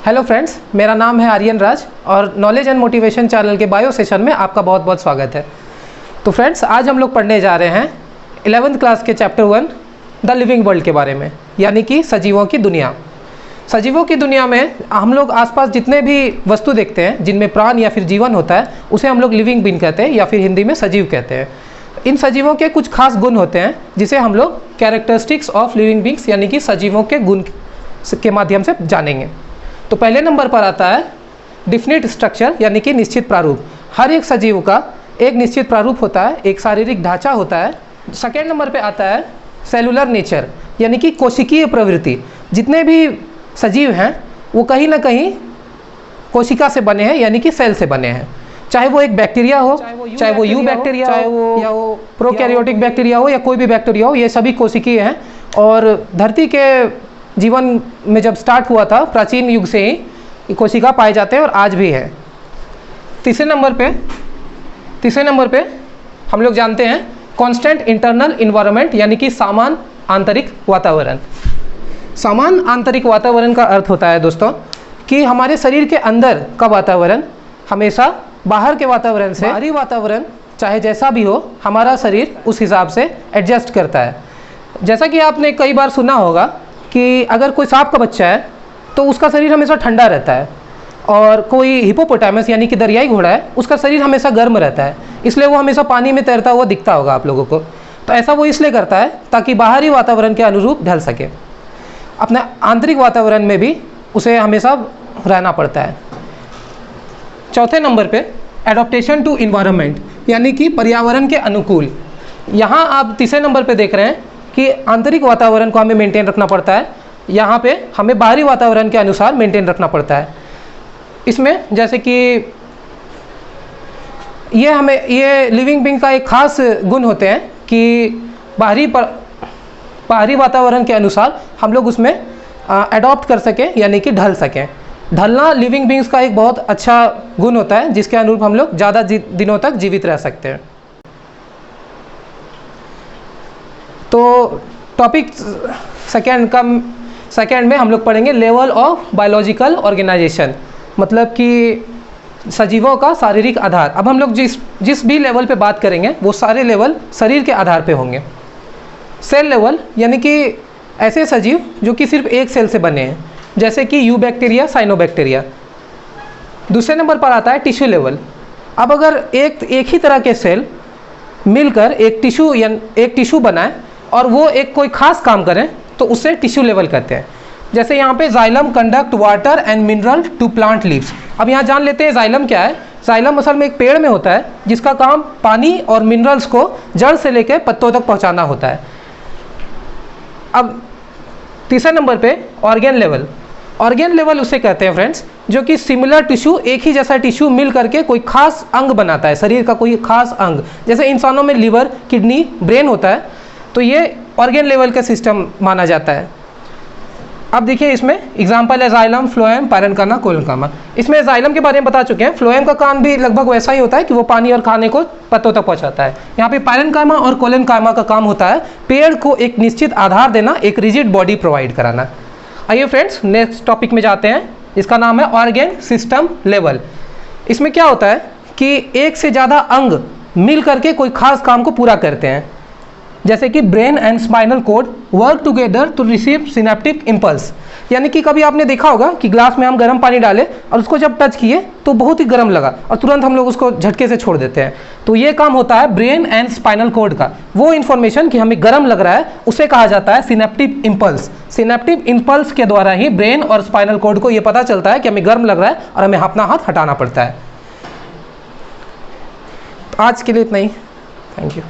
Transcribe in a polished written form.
Hello friends, मेरा नाम है आर्यन राज और नॉलेज एंड मोटिवेशन चैनल के बायो सेशन में आपका बहुत बहुत स्वागत है। तो फ्रेंड्स, आज हम लोग पढ़ने जा रहे हैं 11th क्लास के चैप्टर 1 द लिविंग वर्ल्ड के बारे में, यानी कि सजीवों की दुनिया। सजीवों की दुनिया में हम लोग आसपास जितने भी वस्तु देखते हैं जिनमें प्राण या फिर जीवन होता है, उसे हम लोग लिविंग बीइंग कहते हैं या फिर हिंदी में सजीव कहते हैं। इन सजीवों के कुछ खास गुण होते हैं जिसे हम लोग कैरेक्टरिस्टिक्स ऑफ लिविंग बीइंग्स यानी कि सजीवों के गुण के माध्यम से जानेंगे। तो पहले नंबर पर आता है डिफिनिट स्ट्रक्चर यानी कि निश्चित प्रारूप। हर एक सजीव का एक निश्चित प्रारूप होता है, एक शारीरिक ढांचा होता है। सेकेंड नंबर पे आता है सेलुलर नेचर यानी कि कोशिकीय प्रवृत्ति। जितने भी सजीव हैं वो कहीं ना कहीं कोशिका से बने हैं यानी कि सेल से बने हैं, चाहे वो एक बैक्टीरिया हो, चाहे वो यू बैक्टीरिया हो या वो प्रोकैरियोटिक बैक्टीरिया हो या कोई भी बैक्टीरिया हो, ये सभी कोशिकीय हैं। और धरती के जीवन में जब स्टार्ट हुआ था प्राचीन युग से ही कोशिका पाए जाते हैं और आज भी है। तीसरे नंबर पे हम लोग जानते हैं कांस्टेंट इंटरनल इन्वायरमेंट यानी कि समान आंतरिक वातावरण। समान आंतरिक वातावरण का अर्थ होता है दोस्तों कि हमारे शरीर के अंदर का वातावरण हमेशा बाहर के वातावरण से, बाहरी वातावरण चाहे जैसा भी हो, हमारा शरीर उस हिसाब से एडजस्ट करता है। जैसा कि आपने कई बार सुना होगा कि अगर कोई सांप का बच्चा है तो उसका शरीर हमेशा ठंडा रहता है, और कोई हिपोपोटामस यानी कि दरियाई घोड़ा है, उसका शरीर हमेशा गर्म रहता है, इसलिए वो हमेशा पानी में तैरता हुआ दिखता होगा आप लोगों को। तो ऐसा वो इसलिए करता है ताकि बाहरी वातावरण के अनुरूप ढल सके। अपने आंतरिक वातावरण में भी उसे हमेशा रहना पड़ता है। चौथे नंबर पे एडॉप्टेशन टू इन्वायरमेंट यानी कि पर्यावरण के अनुकूल। यहाँ आप तीसरे नंबर पे देख रहे हैं कि आंतरिक वातावरण को हमें मेंटेन रखना पड़ता है, यहाँ पे हमें बाहरी वातावरण के अनुसार मेंटेन रखना पड़ता है। इसमें जैसे कि ये लिविंग बीइंग का एक खास गुण होते हैं कि बाहरी वातावरण के अनुसार हम लोग उसमें अडॉप्ट कर सकें यानी कि ढल सकें। ढलना लिविंग बीइंग्स का एक बहुत अच्छा गुण होता है जिसके अनुरूप हम लोग ज़्यादा दिनों तक जीवित रह सकते हैं। तो टॉपिक सेकेंड में हम लोग पढ़ेंगे लेवल ऑफ बायोलॉजिकल ऑर्गेनाइजेशन, मतलब कि सजीवों का शारीरिक आधार। अब हम लोग जिस भी लेवल पे बात करेंगे वो सारे लेवल शरीर के आधार पे होंगे। सेल लेवल यानी कि ऐसे सजीव जो कि सिर्फ एक सेल से बने हैं, जैसे कि यू बैक्टीरिया, साइनोबैक्टीरिया। दूसरे नंबर पर आता है टिश्यू लेवल। अब अगर एक ही तरह के सेल मिलकर एक टिश्यू बनाए और वो एक कोई खास काम करें तो उसे टिश्यू लेवल कहते हैं। जैसे यहाँ पे xylem conduct water and mineral to plant leaves. अब यहाँ जान लेते हैं जाइलम क्या है। जाइलम असल में एक पेड़ में होता है जिसका काम पानी और मिनरल्स को जड़ से लेकर पत्तों तक पहुँचाना होता है। अब तीसरे नंबर पे ऑर्गेन लेवल। ऑर्गेन लेवल उसे कहते हैं फ्रेंड्स जो कि सिमिलर टिश्यू, एक ही जैसा टिश्यू मिल करके कोई खास अंग बनाता है, शरीर का कोई खास अंग। जैसे इंसानों में लिवर, किडनी, ब्रेन होता है, तो ये ऑर्गेन लेवल का सिस्टम माना जाता है। अब देखिए इसमें एग्जाम्पल है जाइलम, फ्लोएम, पैरेन्काइमा, कोलेनकाइमा। इसमें जाइलम के बारे में बता चुके हैं। फ्लोएम का काम भी लगभग वैसा ही होता है कि वो पानी और खाने को पत्तों तक पहुंचाता है। यहाँ पे पैरेन्काइमा और कोलेनकाइमा का काम होता है पेड़ को एक निश्चित आधार देना, एक रिजिड बॉडी प्रोवाइड कराना। आइए फ्रेंड्स नेक्स्ट टॉपिक में जाते हैं, इसका नाम है ऑर्गेन सिस्टम लेवल। इसमें क्या होता है कि एक से ज़्यादा अंग मिल करके कोई खास काम को पूरा करते हैं। जैसे कि brain and spinal cord work together to receive synaptic impulse. यानी कि कभी आपने देखा होगा कि ग्लास में हम गर्म पानी डालें और उसको जब टच किए तो बहुत ही गर्म लगा और तुरंत हम लोग उसको झटके से छोड़ देते हैं। तो ये काम होता है ब्रेन एंड स्पाइनल कोड का। वो इन्फॉर्मेशन कि हमें गर्म लग रहा है उसे कहा जाता है सिनेप्टिक इम्पल्स। सिनेप्टिक इम्पल्स के द्वारा ही ब्रेन और स्पाइनल कोड को ये पता चलता है कि हमें गर्म लग रहा है और हमें अपना हाथ हटाना पड़ता है। आज के लिए इतना ही, थैंक यू।